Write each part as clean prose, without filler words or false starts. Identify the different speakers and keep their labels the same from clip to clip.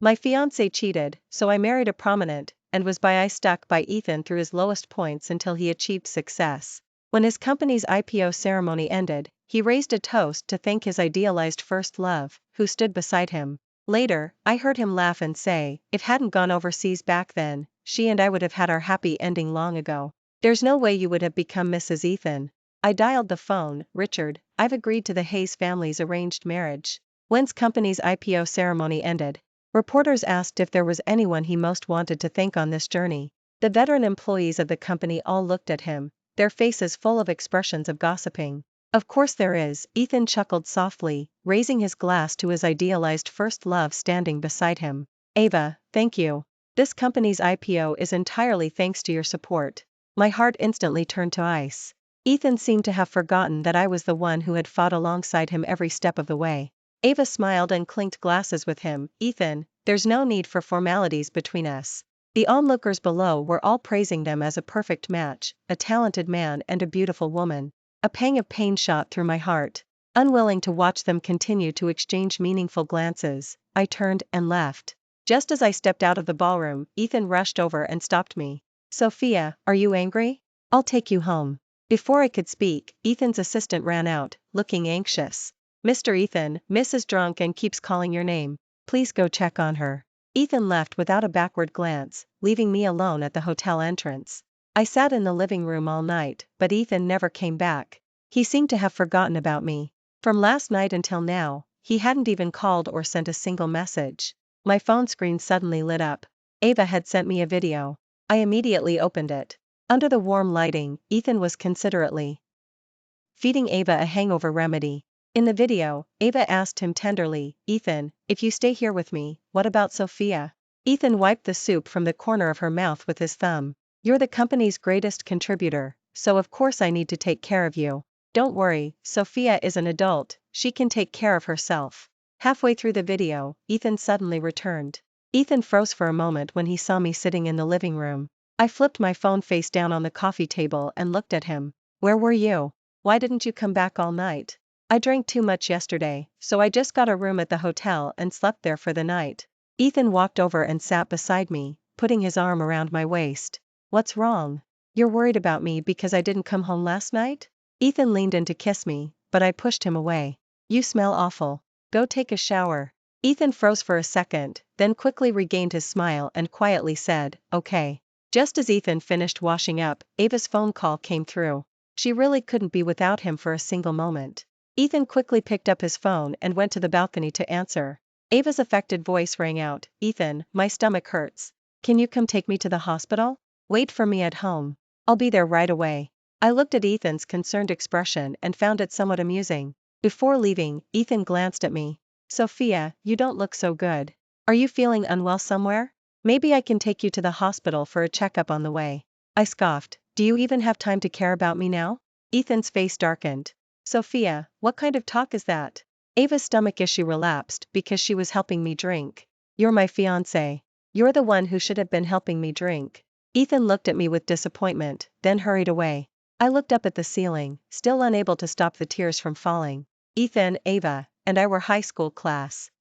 Speaker 1: My fiancé cheated, so I married a prominent, and was stuck by Ethan through his lowest points until he achieved success. When his company's IPO ceremony ended, he raised a toast to thank his idealized first love, who stood beside him. Later, I heard him laugh and say, if hadn't gone overseas back then, she and I would have had our happy ending long ago. There's no way you would have become Mrs. Ethan. I dialed the phone. Richard, I've agreed to the Hayes family's arranged marriage. When's company's IPO ceremony ended? Reporters asked if there was anyone he most wanted to thank on this journey. The veteran employees of the company all looked at him, their faces full of expressions of gossiping. Of course there is, Ethan chuckled softly, raising his glass to his idealized first love standing beside him. Ava, thank you. This company's IPO is entirely thanks to your support. My heart instantly turned to ice. Ethan seemed to have forgotten that I was the one who had fought alongside him every step of the way. Ava smiled and clinked glasses with him. Ethan, there's no need for formalities between us. The onlookers below were all praising them as a perfect match, a talented man and a beautiful woman. A pang of pain shot through my heart. Unwilling to watch them continue to exchange meaningful glances, I turned and left. Just as I stepped out of the ballroom, Ethan rushed over and stopped me. Sophia, are you angry? I'll take you home. Before I could speak, Ethan's assistant ran out, looking anxious. Mr. Ethan, Miss is drunk and keeps calling your name. Please go check on her. Ethan left without a backward glance, leaving me alone at the hotel entrance. I sat in the living room all night, but Ethan never came back. He seemed to have forgotten about me. From last night until now, he hadn't even called or sent a single message. My phone screen suddenly lit up. Ava had sent me a video. I immediately opened it. Under the warm lighting, Ethan was considerately feeding Ava a hangover remedy. In the video, Ava asked him tenderly, Ethan, if you stay here with me, what about Sophia? Ethan wiped the soup from the corner of her mouth with his thumb. You're the company's greatest contributor, so of course I need to take care of you. Don't worry, Sophia is an adult, she can take care of herself. Halfway through the video, Ethan suddenly returned. Ethan froze for a moment when he saw me sitting in the living room. I flipped my phone face down on the coffee table and looked at him. Where were you? Why didn't you come back all night? I drank too much yesterday, so I just got a room at the hotel and slept there for the night. Ethan walked over and sat beside me, putting his arm around my waist. What's wrong? You're worried about me because I didn't come home last night? Ethan leaned in to kiss me, but I pushed him away. You smell awful. Go take a shower. Ethan froze for a second, then quickly regained his smile and quietly said, okay. Just as Ethan finished washing up, Ava's phone call came through. She really couldn't be without him for a single moment. Ethan quickly picked up his phone and went to the balcony to answer. Ava's affected voice rang out, Ethan, my stomach hurts. Can you come take me to the hospital? Wait for me at home. I'll be there right away. I looked at Ethan's concerned expression and found it somewhat amusing. Before leaving, Ethan glanced at me. Sophia, you don't look so good. Are you feeling unwell somewhere? Maybe I can take you to the hospital for a checkup on the way. I scoffed. Do you even have time to care about me now? Ethan's face darkened. Sophia, what kind of talk is that? Ava's stomach issue relapsed because she was helping me drink. You're my fiancé. You're the one who should have been helping me drink. Ethan looked at me with disappointment, then hurried away. I looked up at the ceiling, still unable to stop the tears from falling. Ethan, Ava, and I were high school class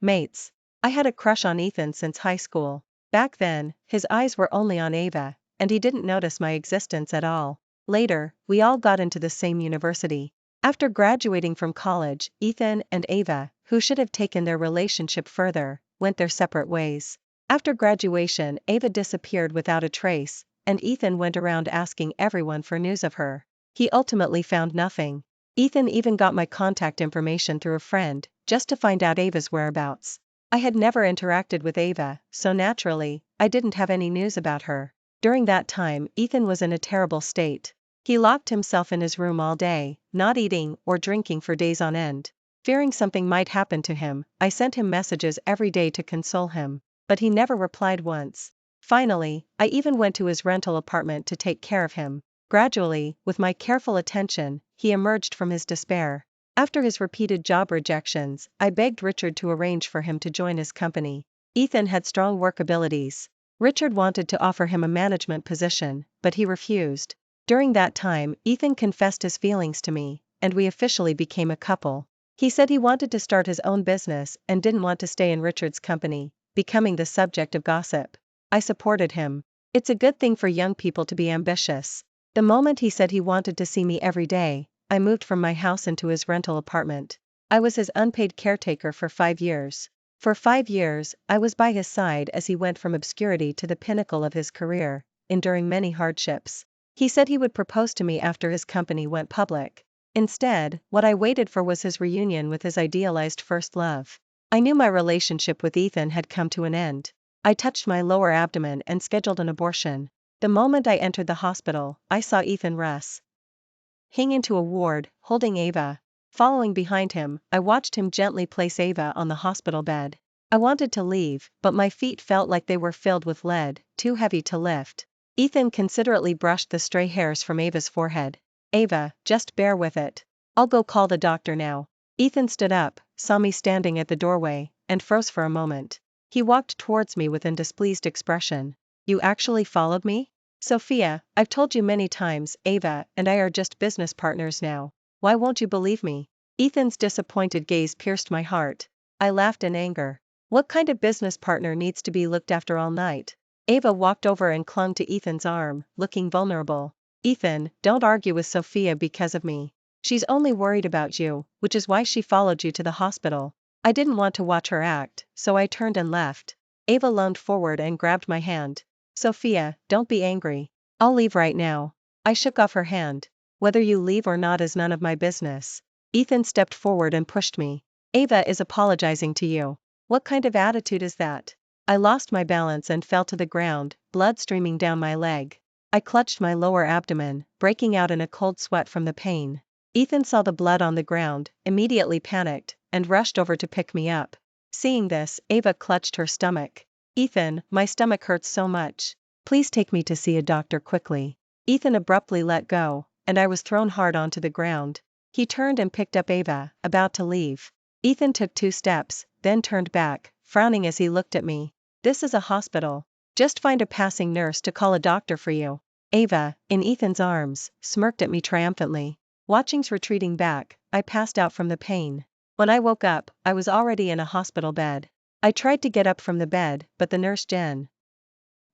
Speaker 1: mates. I had a crush on Ethan since high school. Back then, his eyes were only on Ava, and he didn't notice my existence at all. Later, we all got into the same university. After graduating from college, Ethan and Ava, who should have taken their relationship further, went their separate ways. After graduation, Ava disappeared without a trace, and Ethan went around asking everyone for news of her. He ultimately found nothing. Ethan even got my contact information through a friend, just to find out Ava's whereabouts. I had never interacted with Ava, so naturally, I didn't have any news about her. During that time, Ethan was in a terrible state. He locked himself in his room all day, not eating or drinking for days on end. Fearing something might happen to him, I sent him messages every day to console him, but he never replied once. Finally, I even went to his rental apartment to take care of him. Gradually, with my careful attention, he emerged from his despair. After his repeated job rejections, I begged Richard to arrange for him to join his company. Ethan had strong work abilities. Richard wanted to offer him a management position, but he refused. During that time, Ethan confessed his feelings to me, and we officially became a couple. He said he wanted to start his own business and didn't want to stay in Richard's company, becoming the subject of gossip. I supported him. It's a good thing for young people to be ambitious. The moment he said he wanted to see me every day, I moved from my house into his rental apartment. I was his unpaid caretaker for 5 years. For 5 years, I was by his side as he went from obscurity to the pinnacle of his career, enduring many hardships. He said he would propose to me after his company went public. Instead, what I waited for was his reunion with his idealized first love. I knew my relationship with Ethan had come to an end. I touched my lower abdomen and scheduled an abortion. The moment I entered the hospital, I saw Ethan rushing into a ward, holding Ava. Following behind him, I watched him gently place Ava on the hospital bed. I wanted to leave, but my feet felt like they were filled with lead, too heavy to lift. Ethan considerately brushed the stray hairs from Ava's forehead. Ava, just bear with it. I'll go call the doctor now. Ethan stood up, saw me standing at the doorway, and froze for a moment. He walked towards me with a displeased expression. You actually followed me? Sophia, I've told you many times, Ava and I are just business partners now. Why won't you believe me? Ethan's disappointed gaze pierced my heart. I laughed in anger. What kind of business partner needs to be looked after all night? Ava walked over and clung to Ethan's arm, looking vulnerable. Ethan, don't argue with Sophia because of me. She's only worried about you, which is why she followed you to the hospital. I didn't want to watch her act, so I turned and left. Ava leaned forward and grabbed my hand. Sophia, don't be angry. I'll leave right now. I shook off her hand. Whether you leave or not is none of my business. Ethan stepped forward and pushed me. Ava is apologizing to you. What kind of attitude is that? I lost my balance and fell to the ground, blood streaming down my leg. I clutched my lower abdomen, breaking out in a cold sweat from the pain. Ethan saw the blood on the ground, immediately panicked, and rushed over to pick me up. Seeing this, Ava clutched her stomach. Ethan, my stomach hurts so much. Please take me to see a doctor quickly. Ethan abruptly let go, and I was thrown hard onto the ground. He turned and picked up Ava, about to leave. Ethan took 2 steps, then turned back, frowning as he looked at me. This is a hospital. Just find a passing nurse to call a doctor for you. Ava, in Ethan's arms, smirked at me triumphantly. Watching us retreating back, I passed out from the pain. When I woke up, I was already in a hospital bed. I tried to get up from the bed, but the nurse Jen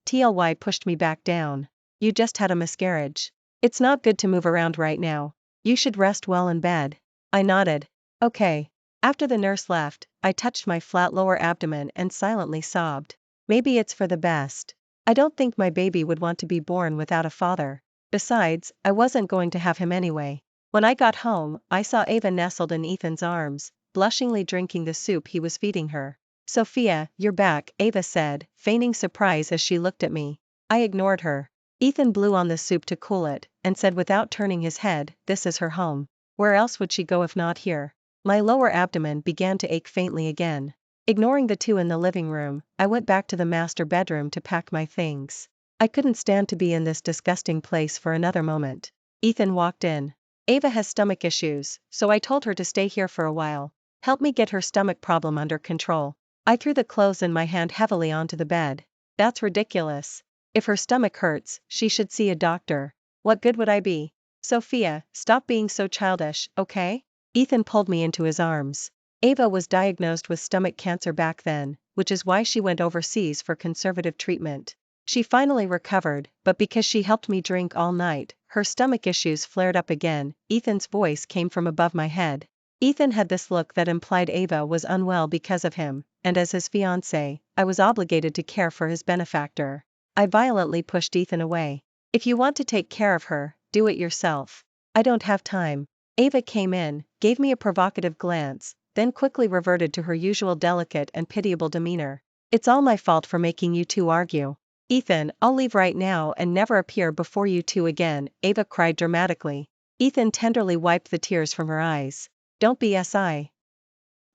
Speaker 1: Tly pushed me back down. You just had a miscarriage. It's not good to move around right now. You should rest well in bed. I nodded. Okay. After the nurse left, I touched my flat lower abdomen and silently sobbed. Maybe it's for the best. I don't think my baby would want to be born without a father. Besides, I wasn't going to have him anyway. When I got home, I saw Ava nestled in Ethan's arms, blushingly drinking the soup he was feeding her. Sophia, you're back, Ava said, feigning surprise as she looked at me. I ignored her. Ethan blew on the soup to cool it, and said without turning his head, this is her home. Where else would she go if not here? My lower abdomen began to ache faintly again. Ignoring the 2 in the living room, I went back to the master bedroom to pack my things. I couldn't stand to be in this disgusting place for another moment. Ethan walked in. Ava has stomach issues, so I told her to stay here for a while. Help me get her stomach problem under control. I threw the clothes in my hand heavily onto the bed. That's ridiculous. If her stomach hurts, she should see a doctor. What good would I be? Sophia, stop being so childish, okay? Ethan pulled me into his arms. Ava was diagnosed with stomach cancer back then, which is why she went overseas for conservative treatment. She finally recovered, but because she helped me drink all night, her stomach issues flared up again. Ethan's voice came from above my head. Ethan had this look that implied Ava was unwell because of him, and as his fiancée, I was obligated to care for his benefactor. I violently pushed Ethan away. If you want to take care of her, do it yourself. I don't have time. Ava came in, gave me a provocative glance, then quickly reverted to her usual delicate and pitiable demeanor. It's all my fault for making you 2 argue. Ethan, I'll leave right now and never appear before you 2 again, Ava cried dramatically. Ethan tenderly wiped the tears from her eyes. Don't be si.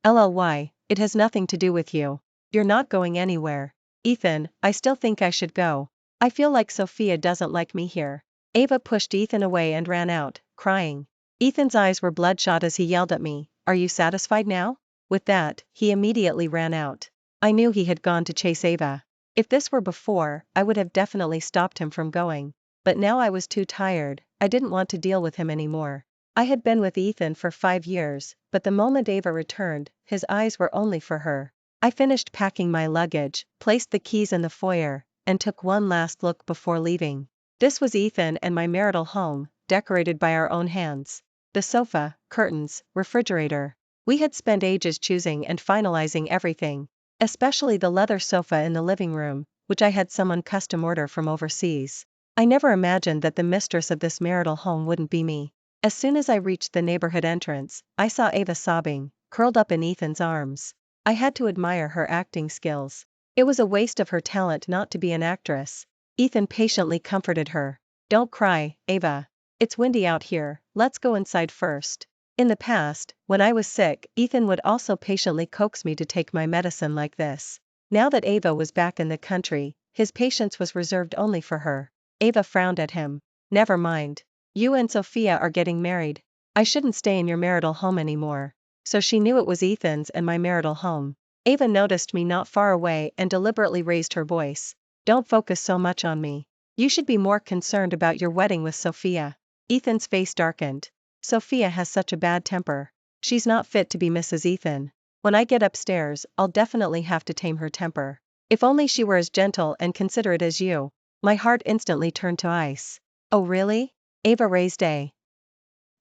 Speaker 1: Lly, it has nothing to do with you. You're not going anywhere. Ethan, I still think I should go. I feel like Sophia doesn't like me here. Ava pushed Ethan away and ran out, crying. Ethan's eyes were bloodshot as he yelled at me, are you satisfied now? With that, he immediately ran out. I knew he had gone to chase Ava. If this were before, I would have definitely stopped him from going. But now I was too tired, I didn't want to deal with him anymore. I had been with Ethan for 5 years, but the moment Ava returned, his eyes were only for her. I finished packing my luggage, placed the keys in the foyer, and took one last look before leaving. This was Ethan and my marital home, decorated by our own hands. The sofa, curtains, refrigerator. We had spent ages choosing and finalizing everything, especially the leather sofa in the living room, which I had someone custom order from overseas. I never imagined that the mistress of this marital home wouldn't be me. As soon as I reached the neighborhood entrance, I saw Ava sobbing, curled up in Ethan's arms. I had to admire her acting skills. It was a waste of her talent not to be an actress. Ethan patiently comforted her. "Don't cry, Ava. It's windy out here, let's go inside first." In the past, when I was sick, Ethan would also patiently coax me to take my medicine like this. Now that Ava was back in the country, his patience was reserved only for her. Ava frowned at him. "Never mind. You and Sophia are getting married. I shouldn't stay in your marital home anymore." So she knew it was Ethan's and my marital home. Ava noticed me not far away and deliberately raised her voice. "Don't focus so much on me. You should be more concerned about your wedding with Sophia." Ethan's face darkened. "Sophia has such a bad temper. She's not fit to be Mrs. Ethan. When I get upstairs, I'll definitely have to tame her temper. If only she were as gentle and considerate as you." My heart instantly turned to ice. "Oh really?" Ava raised an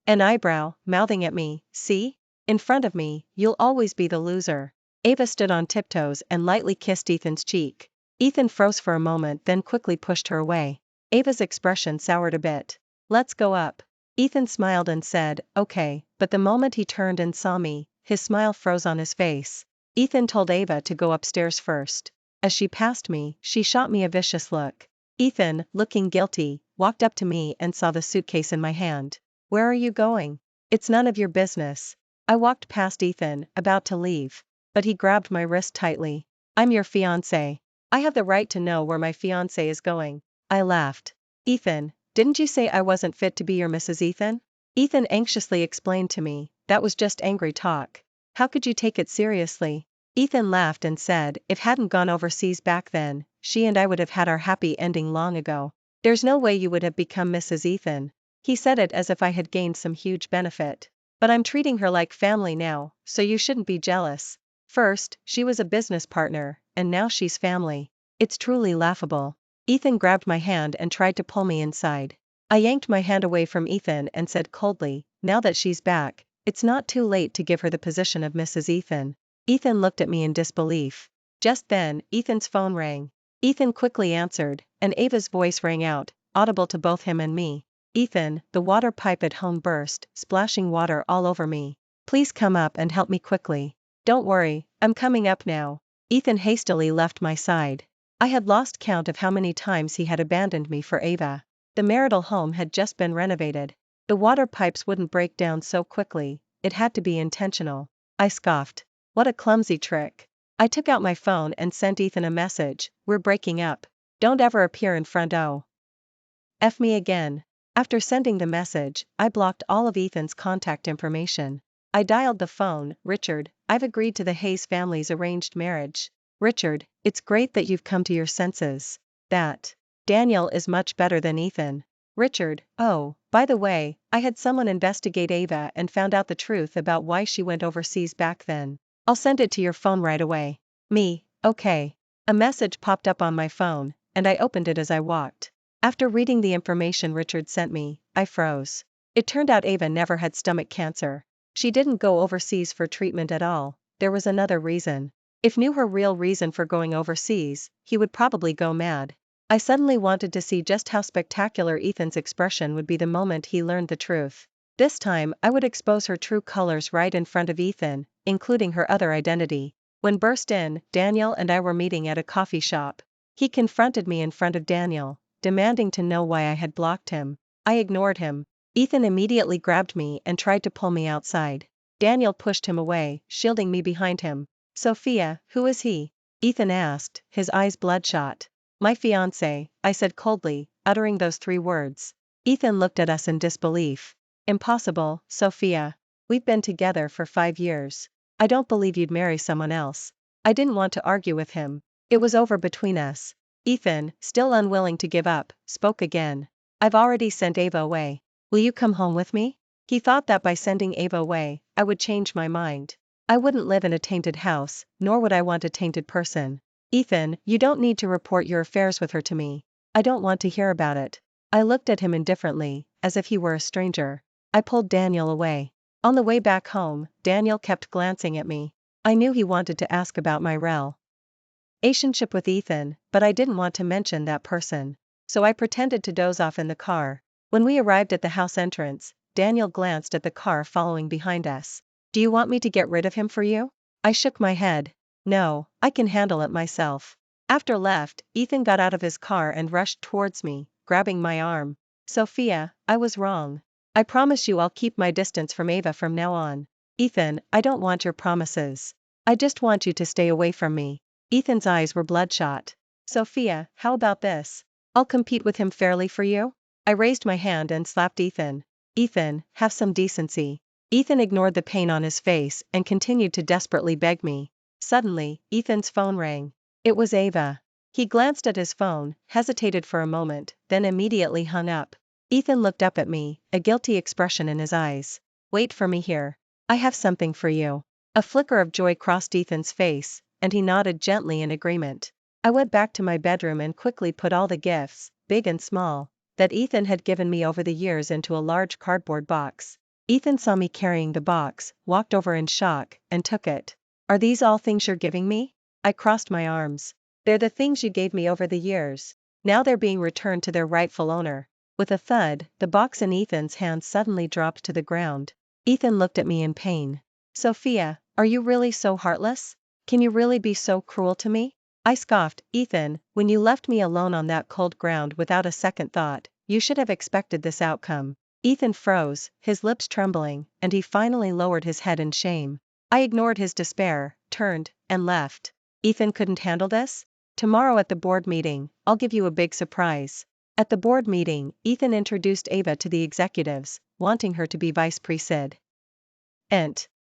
Speaker 1: eyebrow, mouthing at me, "See? In front of me, you'll always be the loser." Ava stood on tiptoes and lightly kissed Ethan's cheek. Ethan froze for a moment, then quickly pushed her away. Ava's expression soured a bit. "Let's go up." Ethan smiled and said, "Okay," but the moment he turned and saw me, his smile froze on his face. Ethan told Ava to go upstairs first. As she passed me, she shot me a vicious look. Ethan, looking guilty, walked up to me and saw the suitcase in my hand. "Where are you going?" "It's none of your business." I walked past Ethan, about to leave, but he grabbed my wrist tightly. "I'm your fiancé. I have the right to know where my fiancé is going." I laughed. "Ethan, didn't you say I wasn't fit to be your Mrs. Ethan?" Ethan anxiously explained to me, "That was just angry talk. How could you take it seriously?" Ethan laughed and said, "If hadn't gone overseas back then, she and I would have had our happy ending long ago. There's no way you would have become Mrs. Ethan." He said it as if I had gained some huge benefit. "But I'm treating her like family now, so you shouldn't be jealous. First, she was a business partner, and now she's family. It's truly laughable." Ethan grabbed my hand and tried to pull me inside. I yanked my hand away from Ethan and said coldly, "Now that she's back, it's not too late to give her the position of Mrs. Ethan." Ethan looked at me in disbelief. Just then, Ethan's phone rang. Ethan quickly answered, and Ava's voice rang out, audible to both him and me. "Ethan, the water pipe at home burst, splashing water all over me. Please come up and help me quickly." "Don't worry, I'm coming up now." Ethan hastily left my side. I had lost count of how many times he had abandoned me for Ava. The marital home had just been renovated. The water pipes wouldn't break down so quickly, it had to be intentional. I scoffed. What a clumsy trick. I took out my phone and sent Ethan a message, "We're breaking up. Don't ever appear in front of me again." After sending the message, I blocked all of Ethan's contact information. I dialed the phone. "Richard, I've agreed to the Hayes family's arranged marriage." "Richard, it's great that you've come to your senses. That Daniel is much better than Ethan." "Richard, oh, by the way, I had someone investigate Ava and found out the truth about why she went overseas back then. I'll send it to your phone right away." Me, "Okay." A message popped up on my phone, and I opened it as I walked. After reading the information Richard sent me, I froze. It turned out Ava never had stomach cancer. She didn't go overseas for treatment at all. There was another reason. If knew her real reason for going overseas, he would probably go mad. I suddenly wanted to see just how spectacular Ethan's expression would be the moment he learned the truth. This time I would expose her true colors right in front of Ethan, including her other identity. When burst in, Daniel and I were meeting at a coffee shop. He confronted me in front of Daniel, demanding to know why I had blocked him. I ignored him. Ethan immediately grabbed me and tried to pull me outside. Daniel pushed him away, shielding me behind him. "Sophia, who is he?" Ethan asked, his eyes bloodshot. "My fiancé," I said coldly, uttering those 3 words. Ethan looked at us in disbelief. "Impossible, Sophia. We've been together for 5 years. I don't believe you'd marry someone else." I didn't want to argue with him. It was over between us. Ethan, still unwilling to give up, spoke again. "I've already sent Ava away. Will you come home with me?" He thought that by sending Ava away, I would change my mind. I wouldn't live in a tainted house, nor would I want a tainted person. Ethan, you don't need to report your affairs with her to me. I don't want to hear about it. I looked at him indifferently, as if he were a stranger. I pulled Daniel away. On the way back home, Daniel kept glancing at me. I knew he wanted to ask about my relationship with Ethan, but I didn't want to mention that person. So I pretended to doze off in the car. When we arrived at the house entrance, Daniel glanced at the car following behind us. Do you want me to get rid of him for you? I shook my head. No, I can handle it myself. After left, Ethan got out of his car and rushed towards me, grabbing my arm. Sophia, I was wrong. I promise you I'll keep my distance from Ava from now on. Ethan, I don't want your promises. I just want you to stay away from me. Ethan's eyes were bloodshot. Sophia, how about this? I'll compete with him fairly for you? I raised my hand and slapped Ethan. Ethan, have some decency. Ethan ignored the pain on his face and continued to desperately beg me. Suddenly, Ethan's phone rang. It was Ava. He glanced at his phone, hesitated for a moment, then immediately hung up. Ethan looked up at me, a guilty expression in his eyes. Wait for me here. I have something for you. A flicker of joy crossed Ethan's face, and he nodded gently in agreement. I went back to my bedroom and quickly put all the gifts, big and small, that Ethan had given me over the years into a large cardboard box. Ethan saw me carrying the box, walked over in shock, and took it. Are these all things you're giving me? I crossed my arms. They're the things you gave me over the years. Now they're being returned to their rightful owner. With a thud, the box in Ethan's hand suddenly dropped to the ground. Ethan looked at me in pain. Sophia, are you really so heartless? Can you really be so cruel to me? I scoffed. Ethan, when you left me alone on that cold ground without a second thought, you should have expected this outcome. Ethan froze, his lips trembling, and he finally lowered his head in shame. I ignored his despair, turned, and left. Ethan couldn't handle this? Tomorrow at the board meeting, I'll give you a big surprise. At the board meeting, Ethan introduced Ava to the executives, wanting her to be vice president.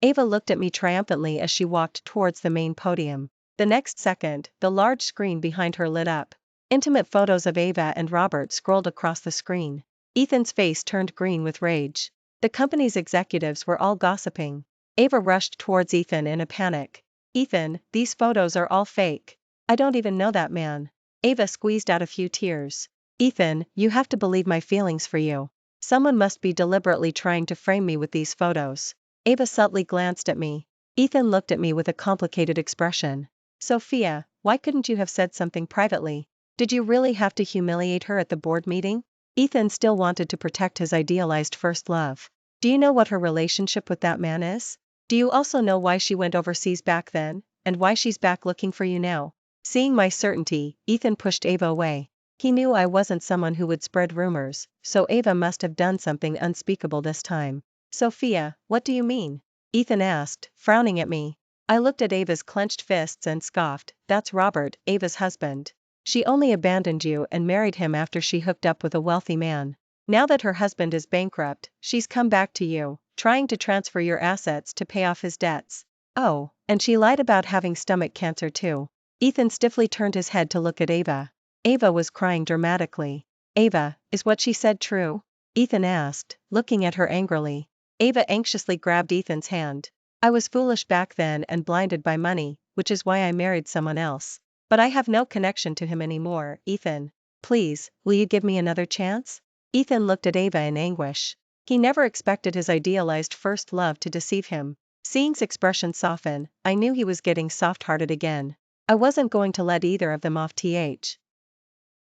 Speaker 1: Ava looked at me triumphantly as she walked towards the main podium. The next second, the large screen behind her lit up. Intimate photos of Ava and Robert scrolled across the screen. Ethan's face turned green with rage. The company's executives were all gossiping. Ava rushed towards Ethan in a panic. Ethan, these photos are all fake. I don't even know that man. Ava squeezed out a few tears. Ethan, you have to believe my feelings for you. Someone must be deliberately trying to frame me with these photos. Ava subtly glanced at me. Ethan looked at me with a complicated expression. Sophia, why couldn't you have said something privately? Did you really have to humiliate her at the board meeting? Ethan still wanted to protect his idealized first love. Do you know what her relationship with that man is? Do you also know why she went overseas back then, and why she's back looking for you now? Seeing my certainty, Ethan pushed Ava away. He knew I wasn't someone who would spread rumors, so Ava must have done something unspeakable this time. Sophia, what do you mean? Ethan asked, frowning at me. I looked at Ava's clenched fists and scoffed. That's Robert, Ava's husband. She only abandoned you and married him after she hooked up with a wealthy man. Now that her husband is bankrupt, she's come back to you, trying to transfer your assets to pay off his debts. Oh, and she lied about having stomach cancer too. Ethan stiffly turned his head to look at Ava. Ava was crying dramatically. Ava, is what she said true? Ethan asked, looking at her angrily. Ava anxiously grabbed Ethan's hand. I was foolish back then and blinded by money, which is why I married someone else. But I have no connection to him anymore. Ethan, please, will you give me another chance? Ethan looked at Ava in anguish. He never expected his idealized first love to deceive him. Seeing his expression soften, I knew he was getting soft-hearted again. I wasn't going to let either of them off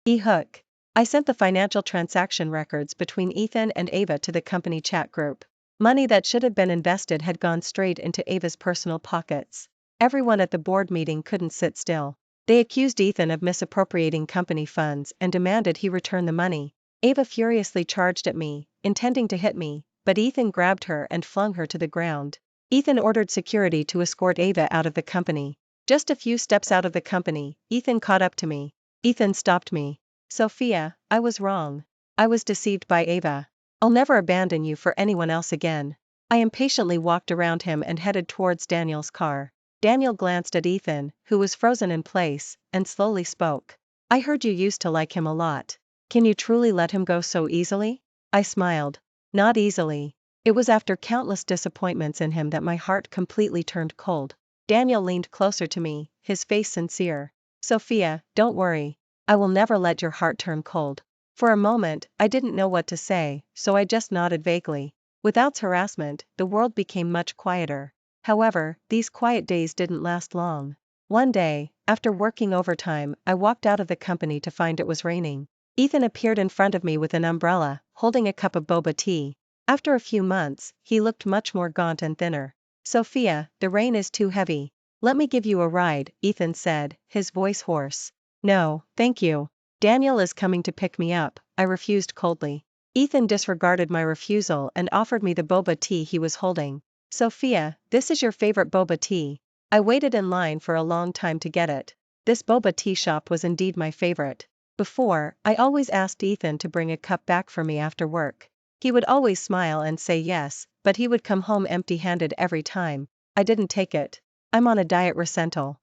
Speaker 1: hook. I sent the financial transaction records between Ethan and Ava to the company chat group. Money that should have been invested had gone straight into Ava's personal pockets. Everyone at the board meeting couldn't sit still. They accused Ethan of misappropriating company funds and demanded he return the money. Ava furiously charged at me, intending to hit me, but Ethan grabbed her and flung her to the ground. Ethan ordered security to escort Ava out of the company. Just a few steps out of the company, Ethan caught up to me. Ethan stopped me. Sophia, I was wrong. I was deceived by Ava. I'll never abandon you for anyone else again. I impatiently walked around him and headed towards Daniel's car. Daniel glanced at Ethan, who was frozen in place, and slowly spoke. I heard you used to like him a lot. Can you truly let him go so easily? I smiled. Not easily. It was after countless disappointments in him that my heart completely turned cold. Daniel leaned closer to me, his face sincere. Sophia, don't worry. I will never let your heart turn cold. For a moment, I didn't know what to say, so I just nodded vaguely. Without harassment, the world became much quieter. However, these quiet days didn't last long. One day, after working overtime, I walked out of the company to find it was raining. Ethan appeared in front of me with an umbrella, holding a cup of boba tea. After a few months, he looked much more gaunt and thinner. Sophia, the rain is too heavy. Let me give you a ride, Ethan said, his voice hoarse. No, thank you. Daniel is coming to pick me up, I refused coldly. Ethan disregarded my refusal and offered me the boba tea he was holding. Sophia, this is your favorite boba tea. I waited in line for a long time to get it. This boba tea shop was indeed my favorite. Before, I always asked Ethan to bring a cup back for me after work. He would always smile and say yes, but he would come home empty-handed every time. I didn't take it. I'm on a diet Resental.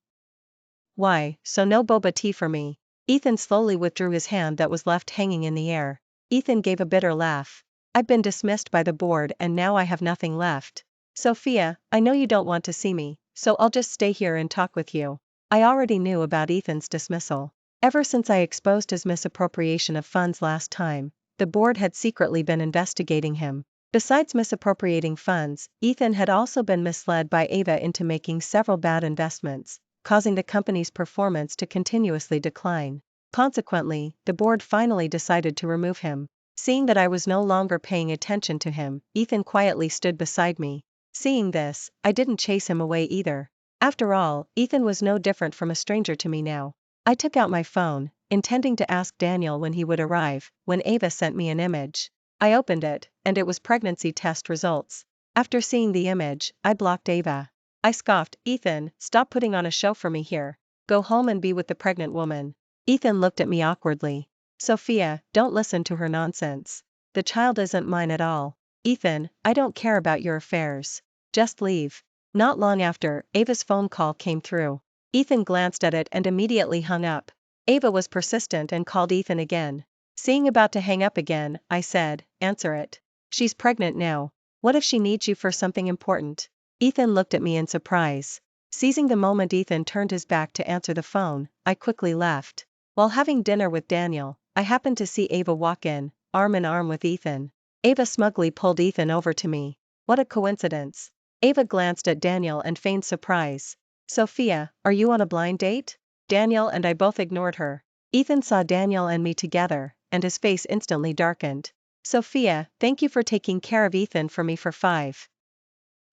Speaker 1: Why, so no boba tea for me. Ethan slowly withdrew his hand that was left hanging in the air. Ethan gave a bitter laugh. I've been dismissed by the board and now I have nothing left. Sophia, I know you don't want to see me, so I'll just stay here and talk with you. I already knew about Ethan's dismissal. Ever since I exposed his misappropriation of funds last time, the board had secretly been investigating him. Besides misappropriating funds, Ethan had also been misled by Ava into making several bad investments, causing the company's performance to continuously decline. Consequently, the board finally decided to remove him. Seeing that I was no longer paying attention to him, Ethan quietly stood beside me. Seeing this, I didn't chase him away either. After all, Ethan was no different from a stranger to me now. I took out my phone, intending to ask Daniel when he would arrive, when Ava sent me an image. I opened it, and it was pregnancy test results. After seeing the image, I blocked Ava. I scoffed, Ethan, stop putting on a show for me here. Go home and be with the pregnant woman. Ethan looked at me awkwardly. Sophia, don't listen to her nonsense. The child isn't mine at all. Ethan, I don't care about your affairs. Just leave. Not long after, Ava's phone call came through. Ethan glanced at it and immediately hung up. Ava was persistent and called Ethan again. Seeing about to hang up again, I said, answer it. She's pregnant now. What if she needs you for something important? Ethan looked at me in surprise. Seizing the moment Ethan turned his back to answer the phone, I quickly left. While having dinner with Daniel, I happened to see Ava walk in arm with Ethan. Ava smugly pulled Ethan over to me. What a coincidence. Ava glanced at Daniel and feigned surprise. Sophia, are you on a blind date? Daniel and I both ignored her. Ethan saw Daniel and me together, and his face instantly darkened. Sophia, thank you for taking care of Ethan for me for 5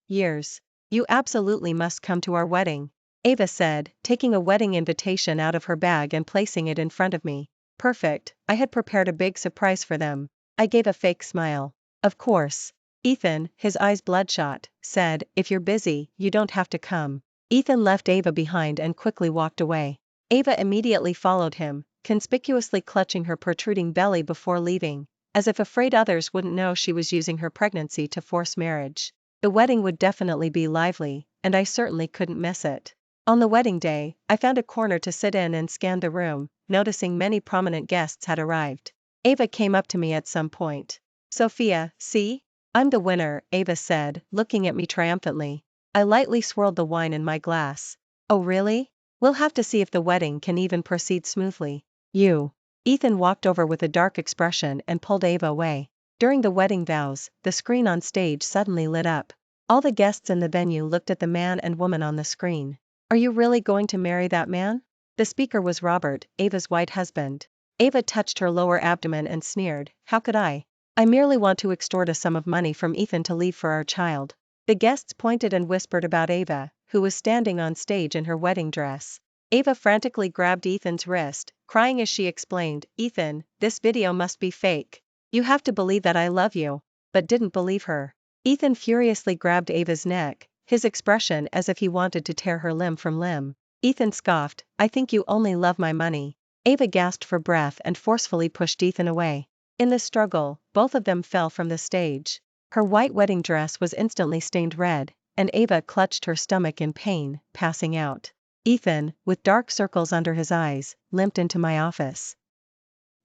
Speaker 1: years. You absolutely must come to our wedding. Ava said, taking a wedding invitation out of her bag and placing it in front of me. Perfect, I had prepared a big surprise for them. I gave a fake smile. Of course. Ethan, his eyes bloodshot, said, if you're busy, you don't have to come. Ethan left Ava behind and quickly walked away. Ava immediately followed him, conspicuously clutching her protruding belly before leaving, as if afraid others wouldn't know she was using her pregnancy to force marriage. The wedding would definitely be lively, and I certainly couldn't miss it. On the wedding day, I found a corner to sit in and scanned the room, noticing many prominent guests had arrived. Ava came up to me at some point. Sophia, see? I'm the winner, Ava said, looking at me triumphantly. I lightly swirled the wine in my glass. Oh really? We'll have to see if the wedding can even proceed smoothly. You. Ethan walked over with a dark expression and pulled Ava away. During the wedding vows, the screen on stage suddenly lit up. All the guests in the venue looked at the man and woman on the screen. Are you really going to marry that man? The speaker was Robert, Ava's white husband. Ava touched her lower abdomen and sneered, how could I? I merely want to extort a sum of money from Ethan to leave for our child. The guests pointed and whispered about Ava, who was standing on stage in her wedding dress. Ava frantically grabbed Ethan's wrist, crying as she explained, Ethan, this video must be fake. You have to believe that I love you. But didn't believe her. Ethan furiously grabbed Ava's neck, his expression as if he wanted to tear her limb from limb. Ethan scoffed, I think you only love my money. Ava gasped for breath and forcefully pushed Ethan away. In the struggle, both of them fell from the stage. Her white wedding dress was instantly stained red, and Ava clutched her stomach in pain, passing out. Ethan, with dark circles under his eyes, limped into my office,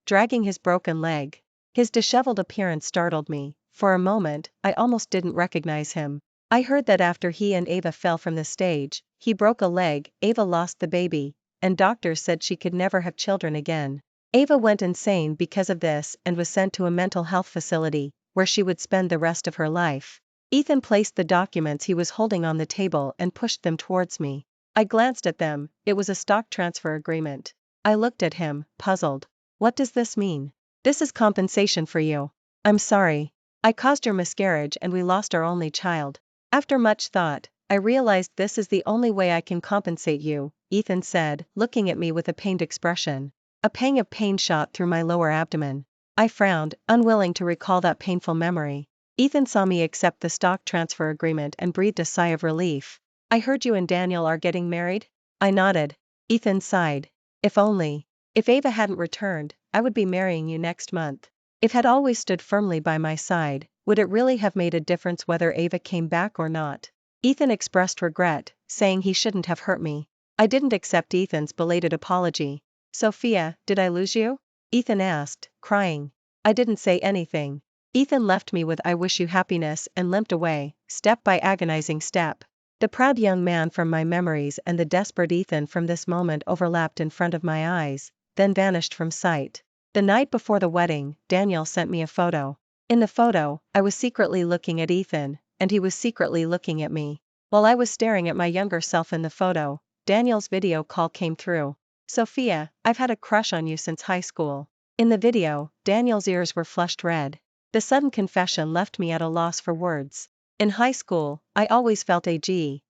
Speaker 1: dragging his broken leg. His disheveled appearance startled me, for a moment, I almost didn't recognize him. I heard that after he and Ava fell from the stage, he broke a leg, Ava lost the baby, and doctors said she could never have children again. Ava went insane because of this and was sent to a mental health facility, where she would spend the rest of her life. Ethan placed the documents he was holding on the table and pushed them towards me. I glanced at them. It was a stock transfer agreement. I looked at him, puzzled. What does this mean? This is compensation for you. I'm sorry. I caused your miscarriage and we lost our only child. After much thought, I realized this is the only way I can compensate you, Ethan said, looking at me with a pained expression. A pang of pain shot through my lower abdomen. I frowned, unwilling to recall that painful memory. Ethan saw me accept the stock transfer agreement and breathed a sigh of relief. I heard you and Daniel are getting married? I nodded. Ethan sighed. If only. If Ava hadn't returned, I would be marrying you next month. If had always stood firmly by my side, would it really have made a difference whether Ava came back or not? Ethan expressed regret, saying he shouldn't have hurt me. I didn't accept Ethan's belated apology. Sophia, did I lose you? Ethan asked, crying. I didn't say anything. Ethan left me with I wish you happiness and limped away, step by agonizing step. The proud young man from my memories and the desperate Ethan from this moment overlapped in front of my eyes, then vanished from sight. The night before the wedding, Daniel sent me a photo. In the photo, I was secretly looking at Ethan, and he was secretly looking at me. While I was staring at my younger self in the photo, Daniel's video call came through. Sophia, I've had a crush on you since high school. In the video, Daniel's ears were flushed red. The sudden confession left me at a loss for words. In high school, I always felt a gaze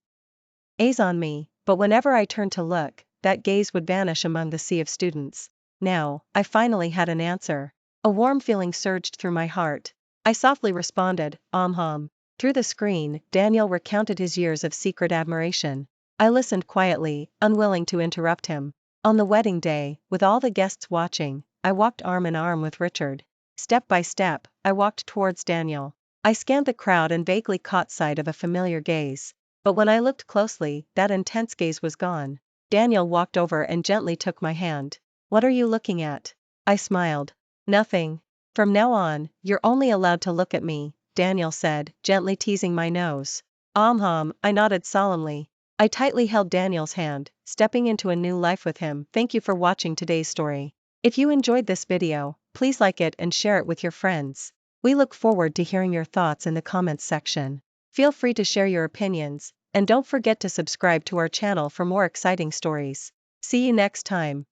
Speaker 1: on me, but whenever I turned to look, that gaze would vanish among the sea of students. Now, I finally had an answer. A warm feeling surged through my heart. I softly responded, Through the screen, Daniel recounted his years of secret admiration. I listened quietly, unwilling to interrupt him. On the wedding day, with all the guests watching, I walked arm in arm with Richard. Step by step, I walked towards Daniel. I scanned the crowd and vaguely caught sight of a familiar gaze. But when I looked closely, that intense gaze was gone. Daniel walked over and gently took my hand. What are you looking at? I smiled. Nothing. From now on, you're only allowed to look at me, Daniel said, gently teasing my nose. I nodded solemnly. I tightly held Daniel's hand, stepping into a new life with him. Thank you for watching today's story. If you enjoyed this video, please like it and share it with your friends. We look forward to hearing your thoughts in the comments section. Feel free to share your opinions, and don't forget to subscribe to our channel for more exciting stories. See you next time.